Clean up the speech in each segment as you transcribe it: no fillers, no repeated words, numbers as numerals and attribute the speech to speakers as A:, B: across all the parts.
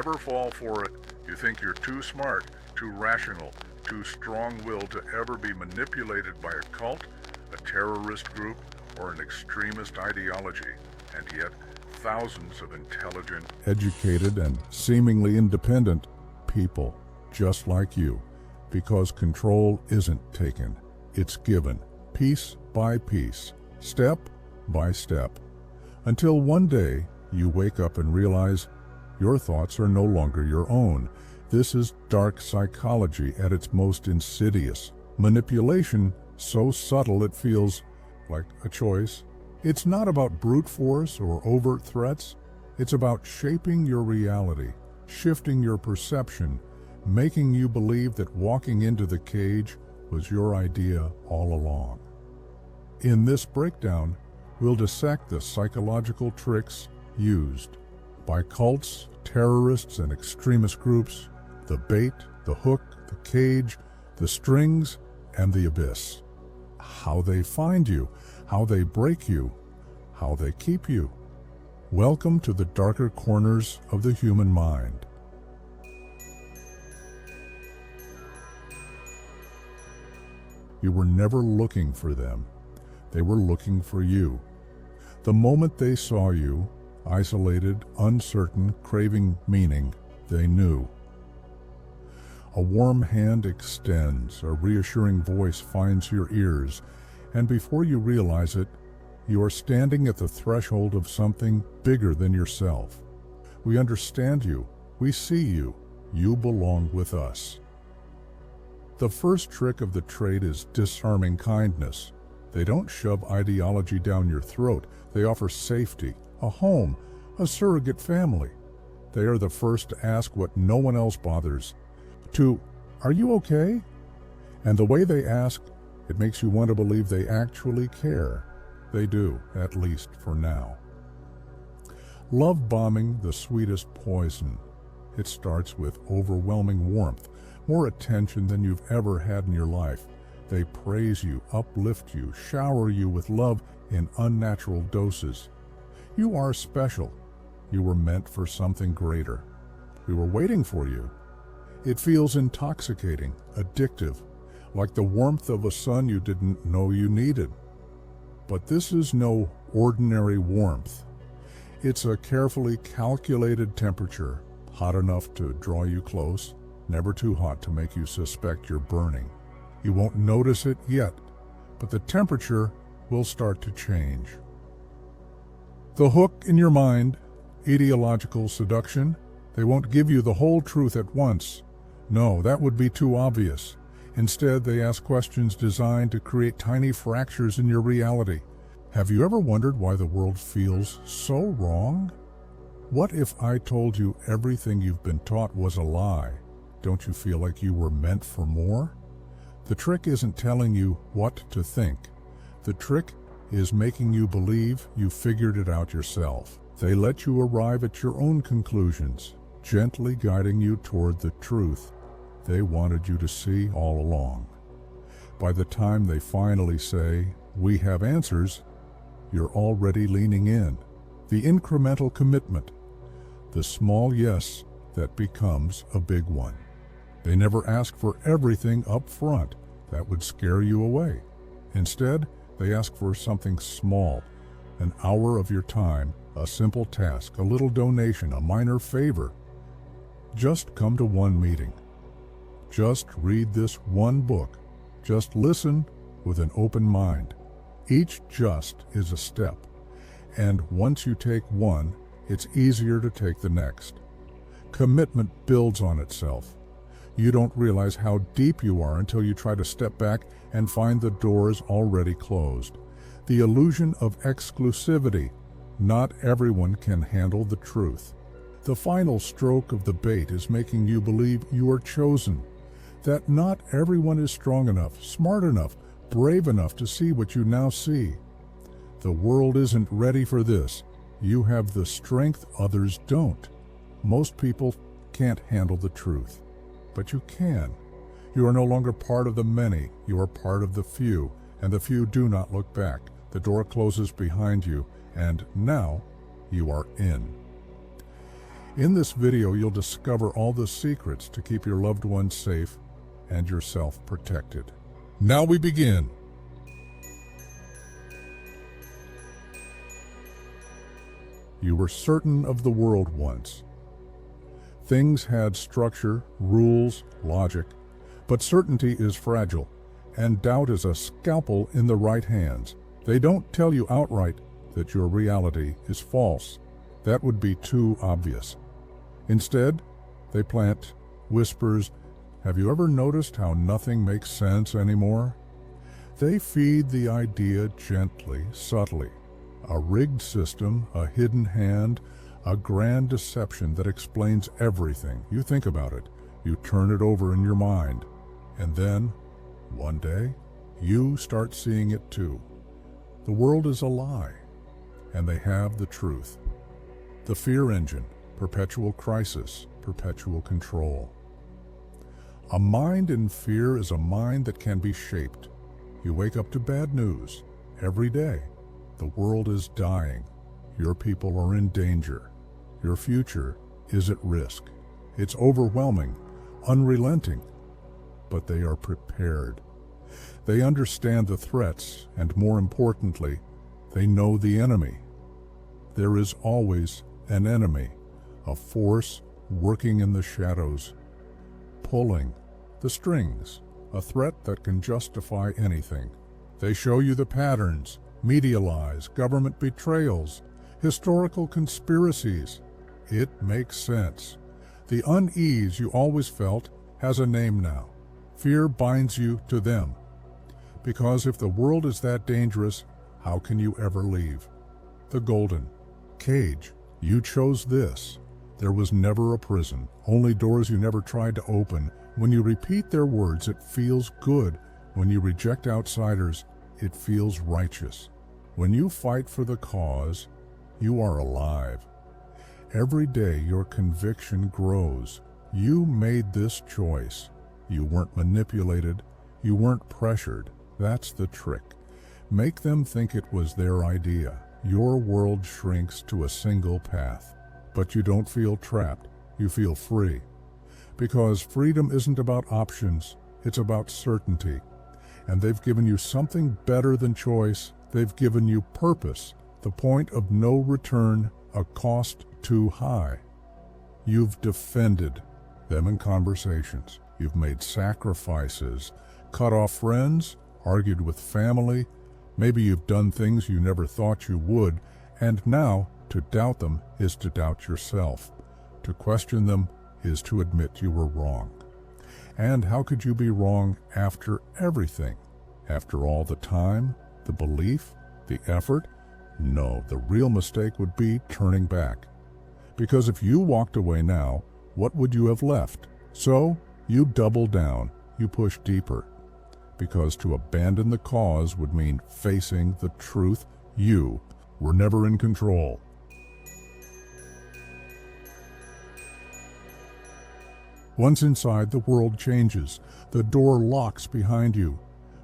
A: never fall for it. You think you're too smart, too rational, too strong-willed to ever be manipulated by a cult, a terrorist group, or an extremist ideology. And yet, thousands of intelligent, educated, and seemingly independent people just like you, because control isn't taken, it's given, piece by piece, step by step, until one day you wake up and realize your thoughts are no longer your own. This is dark psychology at its most insidious. Manipulation so subtle it feels like a choice. It's not about brute force or overt threats. It's about shaping your reality, shifting your perception, making you believe that walking into the cage was your idea all along. In this breakdown, we'll dissect the psychological tricks used by cults, terrorists, and extremist groups, the bait, the hook, the cage, the strings, and the abyss. How they find you, how they break you, how they keep you. Welcome to the darker corners of the human mind. You were never looking for them. They were looking for you. The moment they saw you, isolated, uncertain, craving meaning, they knew. A warm hand extends, a reassuring voice finds your ears, and before you realize it, you are standing at the threshold of something bigger than yourself. We understand you. We see you. You belong with us. The first trick of the trade is disarming kindness. They don't shove ideology down your throat. They offer safety, a home, a surrogate family. They are the first to ask what no one else bothers. Are you okay? And the way they ask, it makes you want to believe they actually care. They do, at least for now. Love bombing, the sweetest poison. It starts with overwhelming warmth, more attention than you've ever had in your life. They praise you, uplift you, shower you with love in unnatural doses. You are special. You were meant for something greater. We were waiting for you. It feels intoxicating, addictive, like the warmth of a sun you didn't know you needed. But this is no ordinary warmth. It's a carefully calculated temperature, hot enough to draw you close, never too hot to make you suspect you're burning. You won't notice it yet, but the temperature will start to change. The hook in your mind, ideological seduction, they won't give you the whole truth at once. No, that would be too obvious. Instead, they ask questions designed to create tiny fractures in your reality. Have you ever wondered why the world feels so wrong? What if I told you everything you've been taught was a lie? Don't you feel like you were meant for more? The trick isn't telling you what to think. The trick is making you believe you figured it out yourself. They let you arrive at your own conclusions, gently guiding you toward the truth they wanted you to see all along. By the time they finally say, "We have answers," you're already leaning in. The incremental commitment, the small yes that becomes a big one. They never ask for everything up front. That would scare you away. Instead, they ask for something small, an hour of your time, a simple task, a little donation, a minor favor. Just come to one meeting. Just read this one book. Just listen with an open mind. Each just is a step, and once you take one, it's easier to take the next. Commitment builds on itself. You don't realize how deep you are until you try to step back and find the doors already closed. The illusion of exclusivity. Not everyone can handle the truth. The final stroke of the bait is making you believe you are chosen, that not everyone is strong enough, smart enough, brave enough to see what you now see. The world isn't ready for this. You have the strength others don't. Most people can't handle the truth, but you can. You are no longer part of the many. You are part of the few, and the few do not look back. The door closes behind you, and now you are in. In this video, you'll discover all the secrets to keep your loved ones safe and yourself protected. Now we begin. You were certain of the world once. Things had structure, rules, logic, but certainty is fragile, and doubt is a scalpel in the right hands. They don't tell you outright that your reality is false. That would be too obvious. Instead, they plant whispers. Have you ever noticed how nothing makes sense anymore? They feed the idea gently, subtly. A rigged system, a hidden hand, a grand deception that explains everything. You think about it, you turn it over in your mind, and then, one day, you start seeing it too. The world is a lie, and they have the truth. The fear engine, perpetual crisis, perpetual control. A mind in fear is a mind that can be shaped. You wake up to bad news every day. The world is dying. Your people are in danger. Your future is at risk. It's overwhelming, unrelenting, but they are prepared. They understand the threats, and more importantly, they know the enemy. There is always an enemy, a force working in the shadows, pulling the strings, a threat that can justify anything. They show you the patterns, media lies, government betrayals, historical conspiracies. It makes sense. The unease you always felt has a name now. Fear binds you to them. Because if the world is that dangerous, how can you ever leave? The golden cage. You chose this. There was never a prison, only doors you never tried to open. When you repeat their words, it feels good. When you reject outsiders, it feels righteous. When you fight for the cause, you are alive. Every day your conviction grows. You made this choice. You weren't manipulated. You weren't pressured. That's the trick. Make them think it was their idea. Your world shrinks to a single path. But you don't feel trapped. You feel free. Because freedom isn't about options. It's about certainty. And they've given you something better than choice. They've given you purpose, the point of no return, a cost too high. You've defended them in conversations. You've made sacrifices, cut off friends, argued with family. Maybe you've done things you never thought you would, and now to doubt them is to doubt yourself. To question them is to admit you were wrong. And how could you be wrong after everything? After all the time, the belief, the effort? No, the real mistake would be turning back. Because if you walked away now, what would you have left? So, you double down, you push deeper. Because to abandon the cause would mean facing the truth. You were never in control. Once inside, the world changes. The door locks behind you.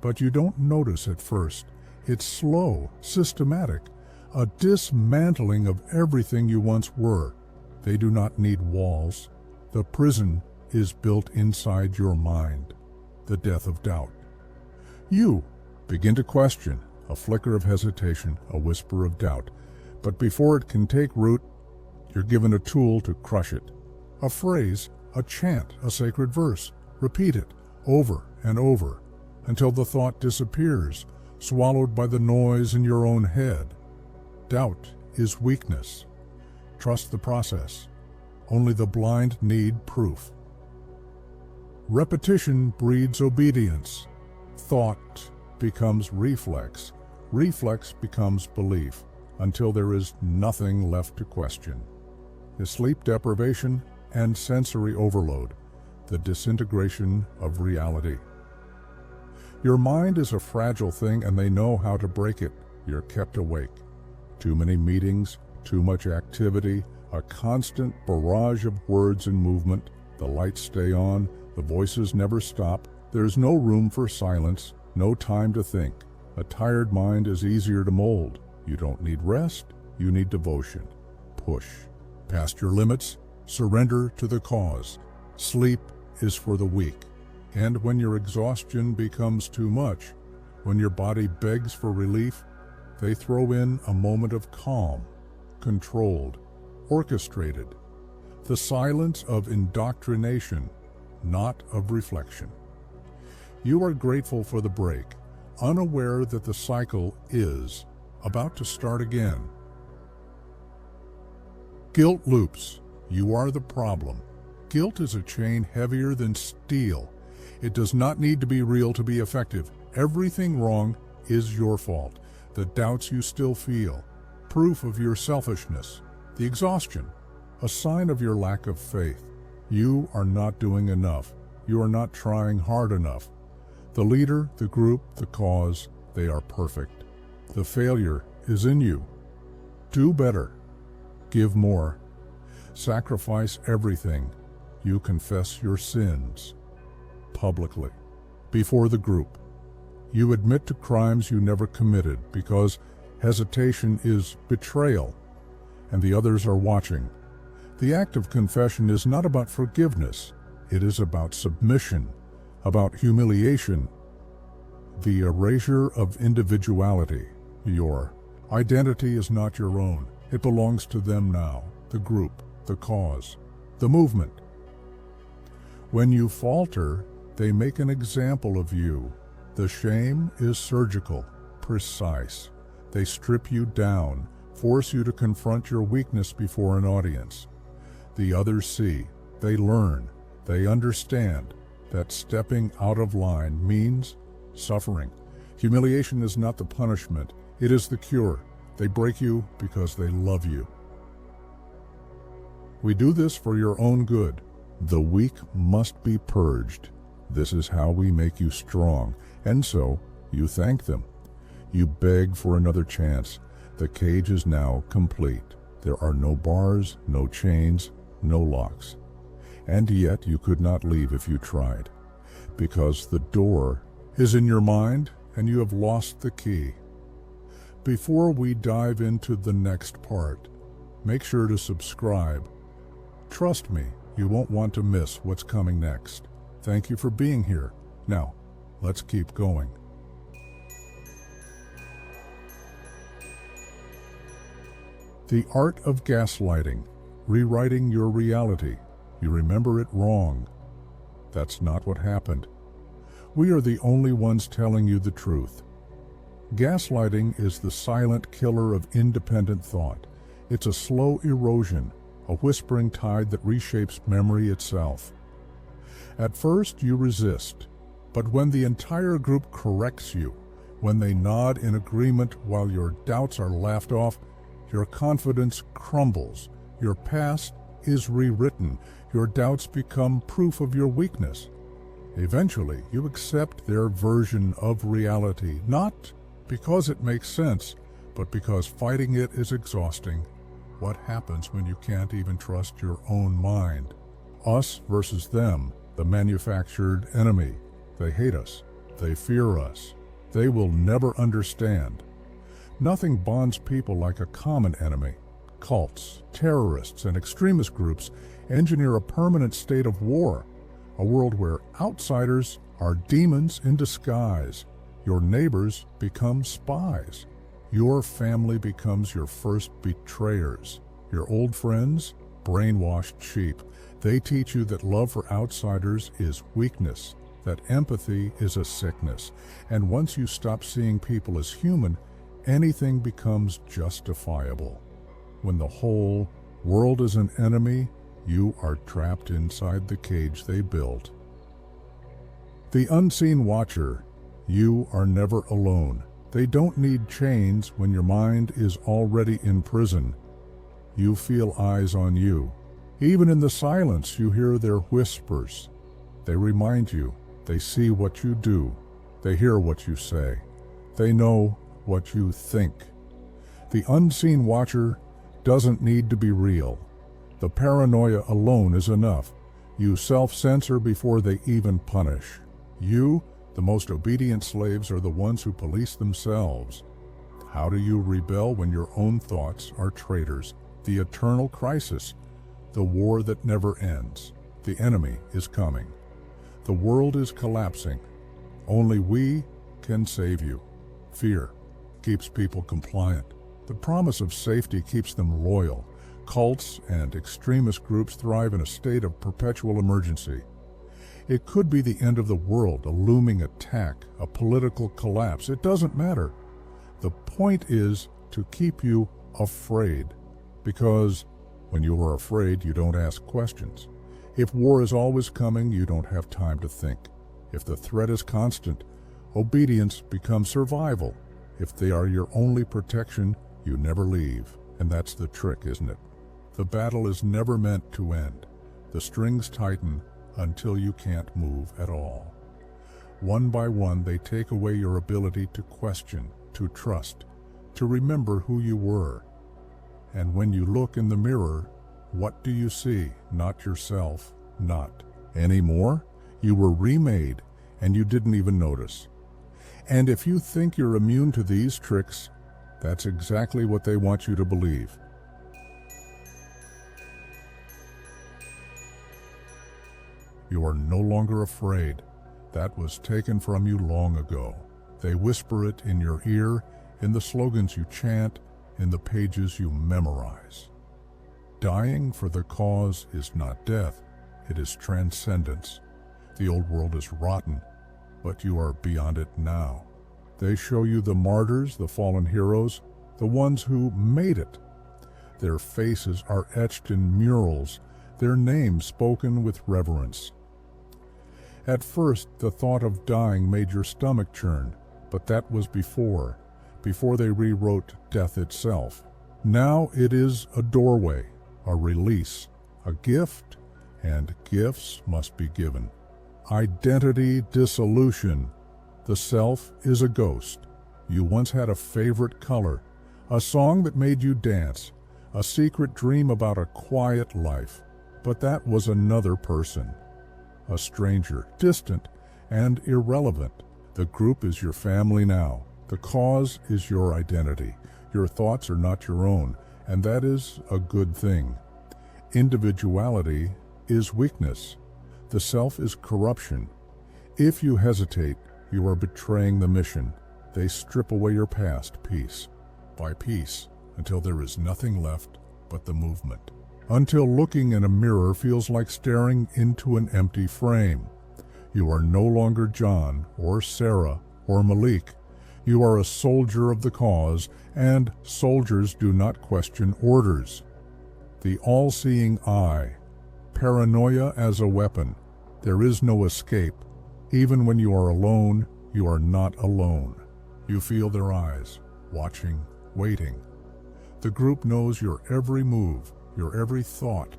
A: But you don't notice at first. It's slow, systematic, a dismantling of everything you once were. They do not need walls. The prison is built inside your mind. The death of doubt. You begin to question, a flicker of hesitation, a whisper of doubt. But before it can take root, you're given a tool to crush it. A phrase, a chant, a sacred verse. Repeat it over and over until the thought disappears, swallowed by the noise in your own head. Doubt is weakness. Trust the process. Only the blind need proof. Repetition breeds obedience. Thought becomes reflex. Reflex becomes belief, until there is nothing left to question. The sleep deprivation and sensory overload, the disintegration of reality. Your mind is a fragile thing, and they know how to break it. You're kept awake. Too many meetings, too much activity, a constant barrage of words and movement. The lights stay on, the voices never stop. There's no room for silence, no time to think. A tired mind is easier to mold. You don't need rest, you need devotion. Push past your limits Surrender to the cause. Sleep is for the weak. And when your exhaustion becomes too much, when your body begs for relief, they throw in a moment of calm, controlled, orchestrated. The silence of indoctrination, not of reflection. You are grateful for the break, unaware that the cycle is about to start again. Guilt loops. You are the problem. Guilt is a chain heavier than steel. It does not need to be real to be effective. Everything wrong is your fault. The doubts you still feel, proof of your selfishness. The exhaustion, a sign of your lack of faith. You are not doing enough. You are not trying hard enough. The leader, the group, the cause, they are perfect. The failure is in you. Do better. Give more. Sacrifice everything. You confess your sins publicly, before the group. You admit to crimes you never committed because hesitation is betrayal, and the others are watching. The act of confession is not about forgiveness. It is about submission, about humiliation, the erasure of individuality. Your identity is not your own. It belongs to them now, the group, the cause, the movement. When you falter, they make an example of you. The shame is surgical, precise. They strip you down, force you to confront your weakness before an audience. The others see, they learn, they understand that stepping out of line means suffering. Humiliation is not the punishment, it is the cure. They break you because they love you. We do this for your own good. The weak must be purged. This is how we make you strong. And so, you thank them. You beg for another chance. The cage is now complete. There are no bars, no chains, no locks. And yet you could not leave if you tried, because the door is in your mind and you have lost the key. Before we dive into the next part, make sure to subscribe. Trust me, you won't want to miss what's coming next. Thank you for being here. Now, let's keep going. The art of gaslighting, rewriting your reality. You remember it wrong. That's not what happened. We are the only ones telling you the truth. Gaslighting is the silent killer of independent thought. It's a slow erosion, a whispering tide that reshapes memory itself. At first, you resist, but when the entire group corrects you, when they nod in agreement while your doubts are laughed off, your confidence crumbles. Your past is rewritten. Your doubts become proof of your weakness. Eventually, you accept their version of reality, not because it makes sense, but because fighting it is exhausting. What happens when you can't even trust your own mind? Us versus them, the manufactured enemy. They hate us. They fear us. They will never understand. Nothing bonds people like a common enemy. Cults, terrorists, and extremist groups engineer a permanent state of war, a world where outsiders are demons in disguise. Your neighbors become spies. Your family becomes your first betrayers. Your old friends, brainwashed sheep. They teach you that love for outsiders is weakness, that empathy is a sickness. And once you stop seeing people as human, anything becomes justifiable. When the whole world is an enemy, you are trapped inside the cage they built. The unseen watcher. You are never alone. They don't need chains when your mind is already in prison. You feel eyes on you. Even in the silence, you hear their whispers. They remind you. They see what you do. They hear what you say. They know what you think. The unseen watcher doesn't need to be real. The paranoia alone is enough. You self-censor before they even punish. You, the most obedient slaves, are the ones who police themselves. How do you rebel when your own thoughts are traitors? The eternal crisis. The war that never ends. The enemy is coming. The world is collapsing. Only we can save you. Fear keeps people compliant. The promise of safety keeps them loyal. Cults and extremist groups thrive in a state of perpetual emergency. It could be the end of the world, a looming attack, a political collapse. It doesn't matter. The point is to keep you afraid, because when you are afraid, you don't ask questions. If war is always coming, you don't have time to think. If the threat is constant, obedience becomes survival. If they are your only protection, you never leave. And that's the trick, isn't it? The battle is never meant to end. The strings tighten until you can't move at all. One by one, they take away your ability to question, to trust, to remember who you were. And when you look in the mirror, what do you see? Not yourself, not anymore. You were remade, and you didn't even notice. And if you think you're immune to these tricks, that's exactly what they want you to believe. You are no longer afraid. That was taken from you long ago. They whisper it in your ear, in the slogans you chant, in the pages you memorize. Dying for the cause is not death, it is transcendence. The old world is rotten, but you are beyond it now. They show you the martyrs, the fallen heroes, the ones who made it. Their faces are etched in murals, their names spoken with reverence. At first, the thought of dying made your stomach churn, but that was before they rewrote death itself. Now it is a doorway, a release, a gift, and gifts must be given. Identity dissolution. The self is a ghost. You once had a favorite color, a song that made you dance, a secret dream about a quiet life. But that was another person. A stranger, distant and irrelevant. The group is your family now. The cause is your identity. Your thoughts are not your own, and that is a good thing. Individuality is weakness. The self is corruption. If you hesitate, you are betraying the mission. They strip away your past piece by piece until there is nothing left but the movement. Until looking in a mirror feels like staring into an empty frame. You are no longer John or Sarah or Malik. You are a soldier of the cause, and soldiers do not question orders. The all-seeing eye. Paranoia as a weapon. There is no escape. Even when you are alone, you are not alone. You feel their eyes, watching, waiting. The group knows your every move, your every thought.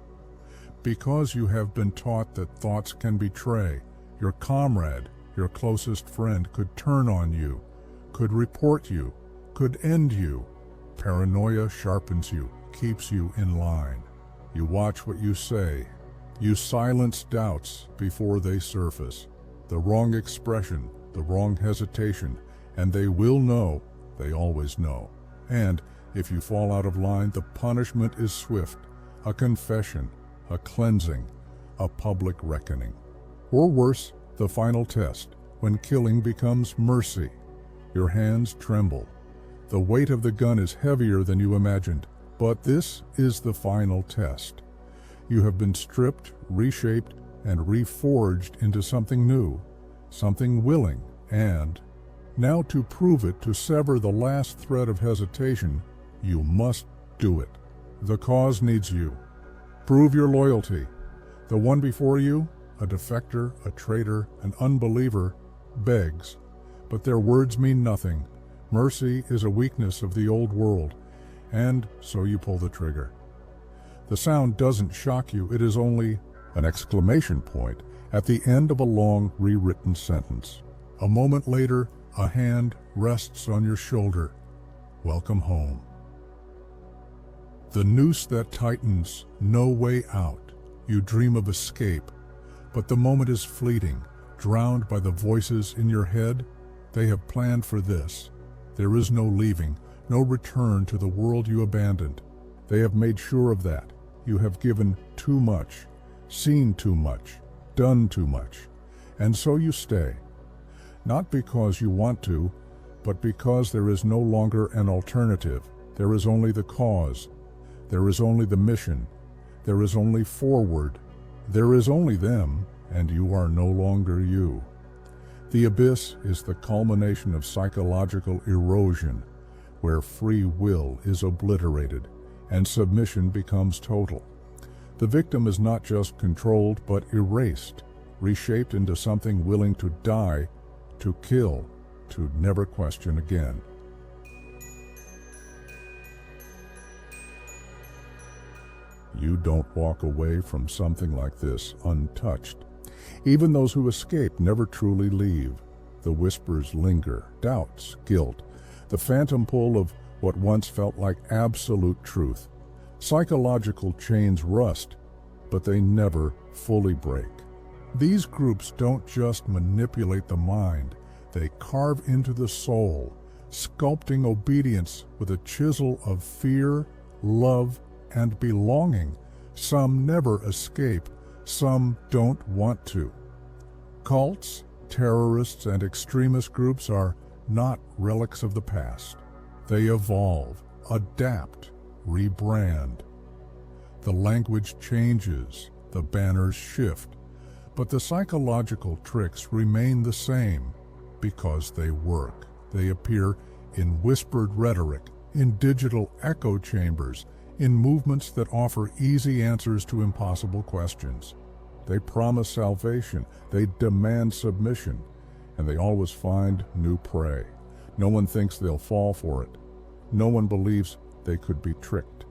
A: Because you have been taught that thoughts can betray, your comrade, your closest friend could turn on you, could report you, could end you. Paranoia sharpens you, keeps you in line. You watch what you say. You silence doubts before they surface. The wrong expression, the wrong hesitation, and they will know, they always know. And if you fall out of line, the punishment is swift. A confession, a cleansing, a public reckoning. Or worse, the final test, when killing becomes mercy. Your hands tremble. The weight of the gun is heavier than you imagined, but this is the final test. You have been stripped, reshaped, and reforged into something new, something willing, and now to prove it, to sever the last thread of hesitation, you must do it. The cause needs you. Prove your loyalty. The one before you, a defector, a traitor, an unbeliever, begs, but their words mean nothing. Mercy is a weakness of the old world, and so you pull the trigger. The sound doesn't shock you, it is only an exclamation point at the end of a long rewritten sentence. A moment later, a hand rests on your shoulder. Welcome home. The noose that tightens, no way out. You dream of escape, but the moment is fleeting, drowned by the voices in your head. They have planned for this. There is no leaving, no return to the world you abandoned. They have made sure of that. you have given too much, seen too much, done too much, and so you stay. Not because you want to, but because there is no longer an alternative. There is only the cause. There is only the mission. There is only forward. There is only them, and you are no longer you. The abyss is the culmination of psychological erosion, where free will is obliterated and submission becomes total. The victim is not just controlled, but erased, reshaped into something willing to die, to kill, to never question again. You don't walk away from something like this untouched. Even those who escape never truly leave. The whispers linger, doubts, guilt, the phantom pull of what once felt like absolute truth. Psychological chains rust, but they never fully break. These groups don't just manipulate the mind, they carve into the soul, sculpting obedience with a chisel of fear, love, and belonging. Some never escape, some don't want to. Cults, terrorists, and extremist groups are not relics of the past. They evolve, adapt, rebrand. The language changes, the banners shift, but the psychological tricks remain the same because they work. They appear in whispered rhetoric, in digital echo chambers, in movements that offer easy answers to impossible questions. They promise salvation, they demand submission, and they always find new prey. No one thinks they'll fall for it. No one believes they could be tricked.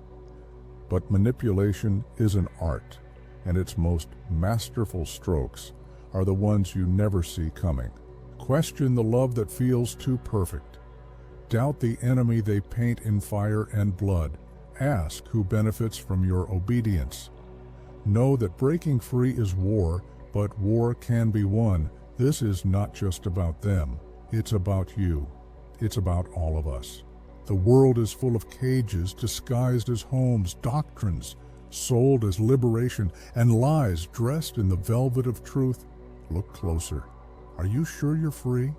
A: But manipulation is an art, and its most masterful strokes are the ones you never see coming. Question the love that feels too perfect. Doubt the enemy they paint in fire and blood. Ask who benefits from your obedience. Know that breaking free is war, but war can be won. This is not just about them. It's about you. It's about all of us. The world is full of cages disguised as homes, doctrines sold as liberation, and lies dressed in the velvet of truth. Look closer. Are you sure you're free?